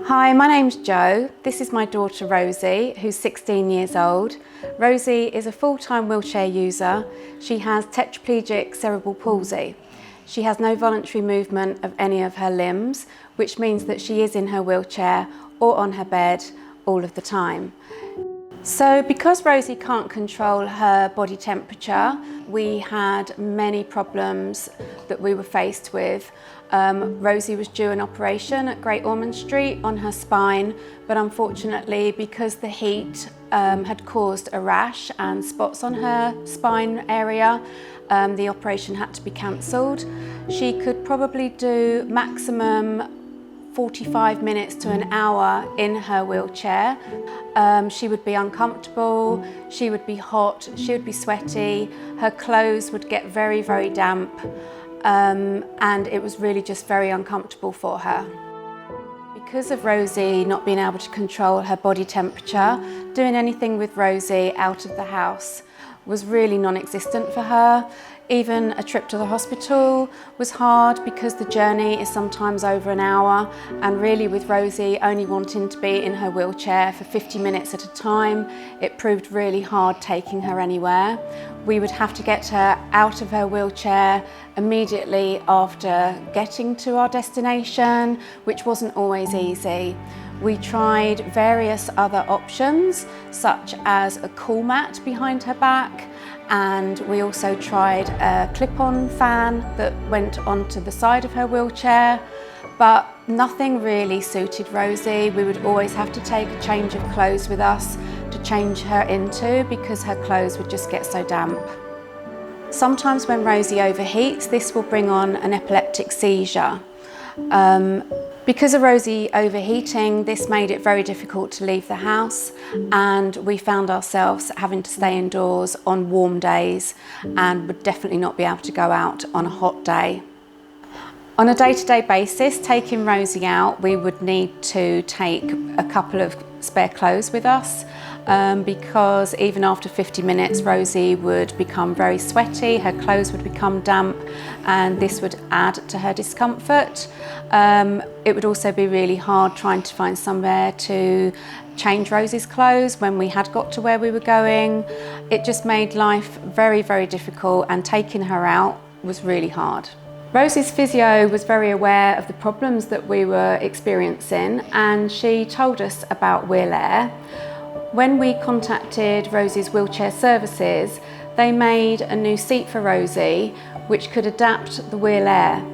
Hi, my name's Jo. This is my daughter Rosie, who's 16 years old. Rosie is a full-time wheelchair user. She has tetraplegic cerebral palsy. She has no voluntary movement of any of her limbs, which means that she is in her wheelchair or on her bed all of the time. So because Rosie can't control her body temperature, we had many problems that we were faced with. Rosie was due an operation at Great Ormond Street on her spine, but unfortunately because the heat had caused a rash and spots on her spine area, the operation had to be cancelled. She could probably do maximum 45 minutes to an hour in her wheelchair. She would be uncomfortable, she would be hot, she would be sweaty, her clothes would get very, very damp, and it was really just very uncomfortable for her. Because of Rosie not being able to control her body temperature, doing anything with Rosie out of the house was really non-existent for her. Even a trip to the hospital was hard because the journey is sometimes over an hour, and really with Rosie only wanting to be in her wheelchair for 50 minutes at a time, it proved really hard taking her anywhere. We would have to get her out of her wheelchair immediately after getting to our destination, which wasn't always easy. We tried various other options, such as a cool mat behind her back, and we also tried a clip-on fan that went onto the side of her wheelchair, but nothing really suited Rosie. We would always have to take a change of clothes with us to change her into because her clothes would just get so damp. Sometimes when Rosie overheats, this will bring on an epileptic seizure. Because of Rosie overheating, this made it very difficult to leave the house, and we found ourselves having to stay indoors on warm days and would definitely not be able to go out on a hot day. On a day-to-day basis, taking Rosie out, we would need to take a couple of spare clothes with us, because even after 50 minutes Rosie would become very sweaty, her clothes would become damp, and this would add to her discomfort. It would also be really hard trying to find somewhere to change Rosie's clothes when we had got to where we were going. It just made life very, very difficult, and taking her out was really hard. Rosie's physio was very aware of the problems that we were experiencing, and she told us about WheelAir. When we contacted Rosie's wheelchair services, they made a new seat for Rosie which could adapt the WheelAir.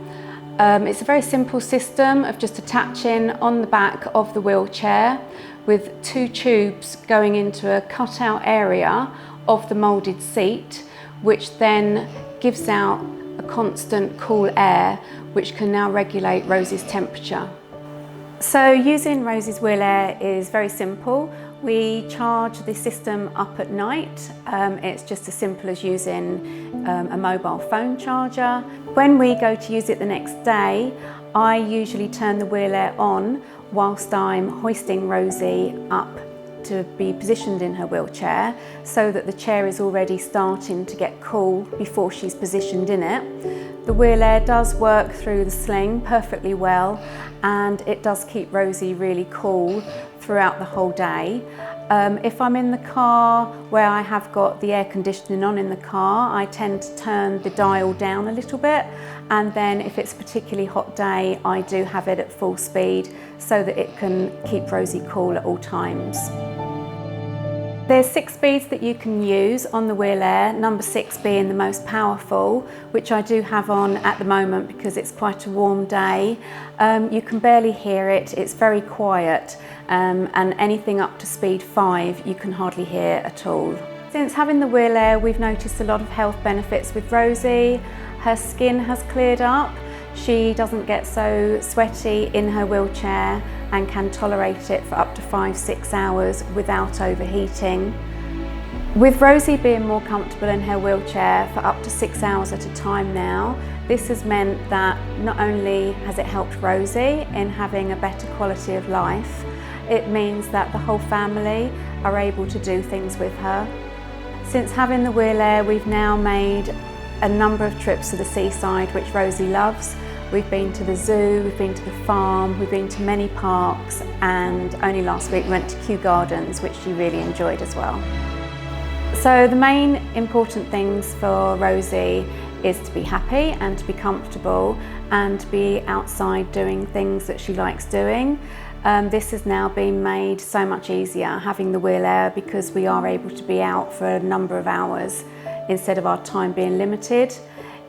It's a very simple system of just attaching on the back of the wheelchair with two tubes going into a cut-out area of the moulded seat, which then gives out a constant cool air which can now regulate Rosie's temperature. So using Rosie's WheelAir is very simple. We charge the system up at night. It's just as simple as using a mobile phone charger. When we go to use it the next day, I usually turn the WheelAir on whilst I'm hoisting Rosie up to be positioned in her wheelchair, so that the chair is already starting to get cool before she's positioned in it. The WheelAir does work through the sling perfectly well, and it does keep Rosie really cool throughout the whole day. If I'm in the car where I have got the air conditioning on in the car, I tend to turn the dial down a little bit, and then if it's a particularly hot day, I do have it at full speed so that it can keep Rosie cool at all times. There's 6 speeds that you can use on the WheelAir, number 6 being the most powerful, which I do have on at the moment because it's quite a warm day. You can barely hear it, it's very quiet, and anything up to speed 5 you can hardly hear at all. Since having the WheelAir, we've noticed a lot of health benefits with Rosie. Her skin has cleared up, she doesn't get so sweaty in her wheelchair and can tolerate it for up to 5-6 hours without overheating. With Rosie being more comfortable in her wheelchair for up to 6 hours at a time now, this has meant that not only has it helped Rosie in having a better quality of life, it means that the whole family are able to do things with her. Since having the WheelAir, we've now made a number of trips to the seaside, which Rosie loves. We've been to the zoo, we've been to the farm, we've been to many parks, and only last week we went to Kew Gardens, which she really enjoyed as well. So the main important things for Rosie is to be happy and to be comfortable and to be outside doing things that she likes doing. This has now been made so much easier having the WheelAir, because we are able to be out for a number of hours instead of our time being limited.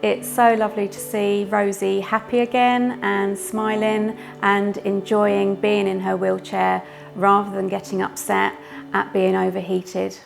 It's so lovely to see Rosie happy again and smiling and enjoying being in her wheelchair rather than getting upset at being overheated.